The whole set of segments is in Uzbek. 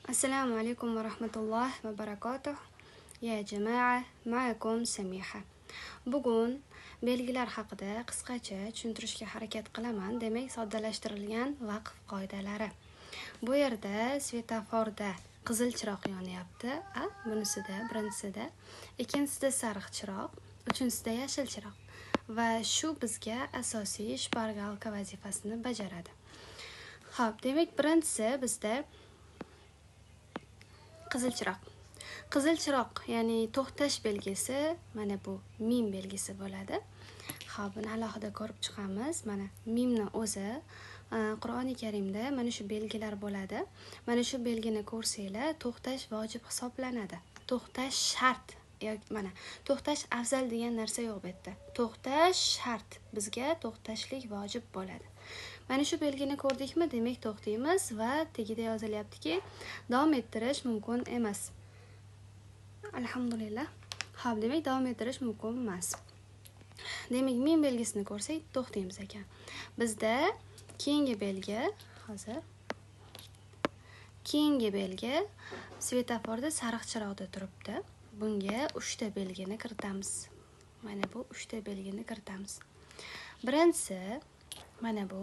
السلام عليكم ورحمة الله وبركاته. يا جماعة، معكم سميحة. Bugun belgilar haqida qisqacha tushuntirishga harakat qilaman. Demak, soddalashtirilgan vaqf qoidalari. Bu yerda svetoforda qizil chiroq yonyapti. Bunisida, birinchisida, ikkinchisida sariq chiroq, uchinchisida yashil chiroq. Va shu bizga asosiy shpargalka vazifasini bajaradi. Xo'p, demak, birinchisi bizda qizil chiroq. Qizil chiroq, ya'ni to'xtash belgisi, mana bu mim belgisi bo'ladi. Xo'p, buni alohida ko'rib chiqamiz. Mana mimni o'zi Qur'oni Karimda mana shu belgilar bo'ladi. Mana shu belgini ko'rsanglar, to'xtash vojib hisoblanadi. To'xtash shart. Mana to'xtash afzal degan narsa yo'q bu yerda. To'xtash shart. Bizga to'xtashlik vojib bo'ladi. Mana shu belgini ko'rdikmi, demak to'xtaymiz va tagida yozilyaptiki, davom ettirish mumkin emas. Alhamdulillah. Xo'p, demak davom ettirish mumkin emas. Demak, mim belgisini ko'rsak, to'xtaymiz ekan. Bizda keyingi belgi, hozir keyingi belgi svetoforda sariq chiroqda turibdi. Bunga 3 ta belgini kiritamiz. Mana bu 3 ta belgini kiritamiz. Birinchisi mana bu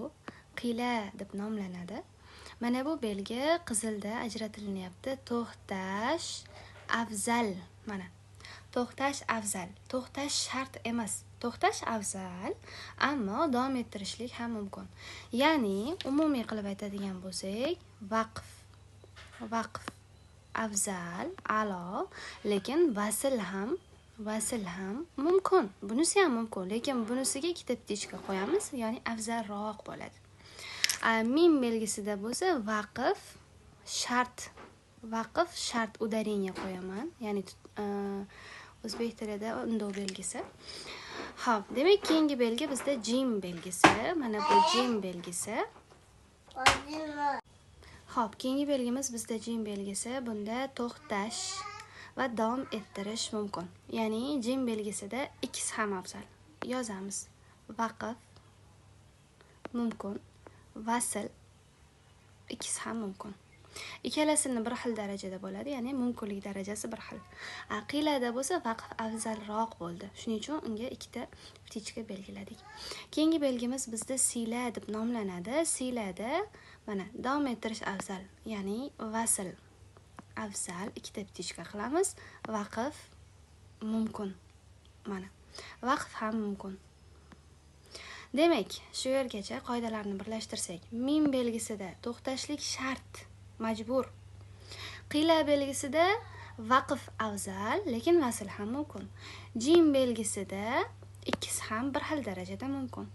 qila deb nomlanadi. Mana bu belgi qizilda ajratilinyapti. To'xtash afzal. Mana to'xtash afzal. To'xtash shart emas. To'xtash afzal, ammo davom ettirishlik ham mumkin. Ya'ni umumiy qilib aytadigan bo'lsak, vaqf afzal, a'lo, lekin vasl ham mumkin. Bunisi ham mumkin, lekin bunisiga ikkita ptichka qo'yamiz, ya'ni afzalroq bo'ladi. Mim belgisida bo'lsa vaqf shart udarение qo'yaman, ya'ni o'zbek tilida undov belgisi. Xo'p, demak keyingi belgi bizda jim belgisi. Mana bu jim belgisi. Xo'p, keyingi belgimiz bizda jim belgisi. Bunda to'xtash va davom ettirish mumkin. Ya'ni jim belgisida ikkisi ham afzal. Yozamiz. Vaqf mumkin, vasl ikkisi ham mumkin. Ikkalasini bir xil darajada bo'ladi, ya'ni mumkinlik darajasi bir xil. Qilada bo'lsa vaqf afzalroq bo'ldi. Shuning uchun unga ikkita ptichka belgiladik. Keyingi belgimiz bizda sila deb nomlanadi. Silada mana davom ettirish afzal, ya'ni vasl afzal, ikkita ptichka qilamiz. Vaqf mumkin. Mana vaqf ham mumkin. Demak, shu yergacha qoidalarni birlashtirsak, mim belgisida to'xtashlik shart, majbur. Qila belgisida vaqf afzal, lekin vasl ham mumkin. Jim belgisida ikkisi ham bir xil darajada mumkin.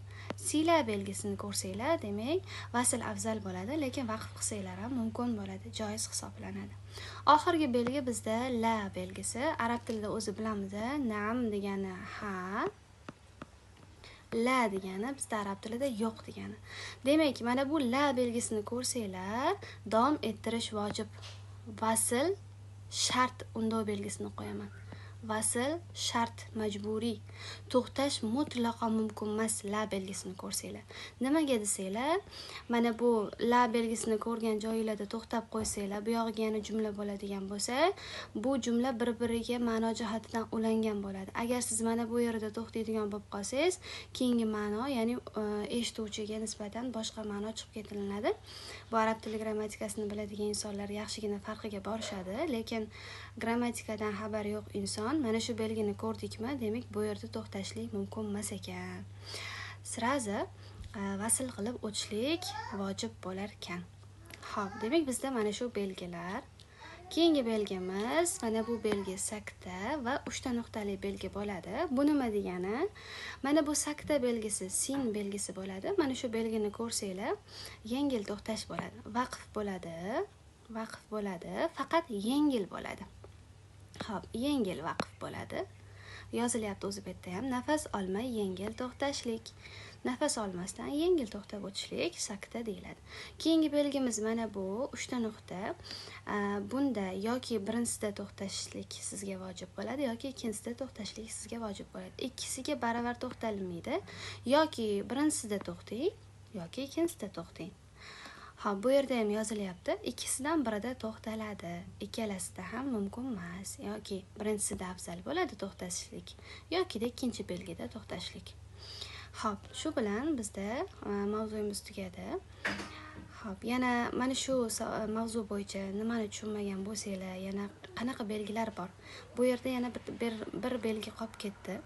Sila belgisini ko'rsanglar, demak, vasl afzal bo'ladi, lekin vaqf qilsanglar ham mumkin bo'ladi, joiz hisoblanadi. Oxirgi belgi bizda la belgisi. Arab tilida o'zi bilamiz, na'am degani ha, la degani bizda arab tilida yo'q degani. Demak, mana bu la belgisini ko'rsanglar, davom ettirish vojib. Vasl shart undov belgisini qo'yaman. Vasl shart majburiy. To'xtash mutlaqo mumkin emas la belgisini ko'rsanglar. Nimaga desanglar, mana bu la belgisini ko'rgan joylarda to'xtab qo'ysanglar, bu yog'iga yana jumla bo'ladigan bo'lsa, bu jumla bir-biriga ma'no jihatidan ulangan bo'ladi. Agar siz mana bu yerda to'xtaydigan bo'lib qolsangiz, keyingi ma'no, ya'ni eshituvchiga nisbatan boshqa ma'no chiqib ketiladi. Bu arab tili grammatikasini biladigan insonlar yaxshigina farqiga borishadi, lekin grammatikadan xabari yo'q inson mana shu belgini ko'rdikmi, demak bu yerda to'xtashlik mumkin emas ekan. Sirazi vasl qilib o'tishlik vojib bo'lar ekan. Xo'p, demak bizda mana shu belgilar. Keyingi belgimiz mana bu belgi sakta va 3 ta nuqtali belgi bo'ladi. Bu nima degani? Mana bu sakta belgisi sin belgisi bo'ladi. Mana shu belgini ko'rsanglar, yengil to'xtash bo'ladi. Vaqf bo'ladi, faqat yengil bo'ladi. Xo'p, yengil vaqf bo'ladi. Yozilyapti o'zi bu yerda ham. Nafas olmay yengil to'xtashlik. Nafas olmasdan yengil to'xtab o'tishlik sakta deyiladi. Keyingi belgimiz mana bu 3 ta nuqta. Bunda yoki birinchisida to'xtashlik sizga vojib bo'ladi, yoki ikkinchisida to'xtashlik sizga vojib bo'ladi. Ikkisiga baravar to'xtalmaydi. Yoki birinchisida to'xtang, yoki ikkinchisida to'xtang. Hop, bu yerda ham yozilyapti. Ikkisidan birida to'xtaladi. Ikkalasida ham mumkin emas yoki birinchisida afzal bo'ladi to'xtashlik yoki ikkinchi belgida to'xtashlik. Hop, shu bilan bizda mavzuyimiz tugadi. Hop, yana mana shu mavzu bo'yicha nimani tushunmagan bo'lsanglar, yana qanaqa belgilar bor? Bu yerda yana bir belgi qolib ketdi.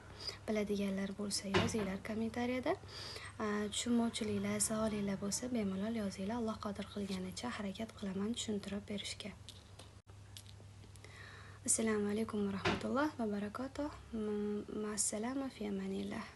Biladiganlar bo'lsa yozinglar kommentariyada. Tushunmovchiliklar, savolinglar bo'lsa bemalol yozinglar. Alloh qodir qilganicha harakat qilaman tushuntirib berishga. Assalomu alaykum va rahmatulloh va barakatuh. Ma'assalama fi amanillah.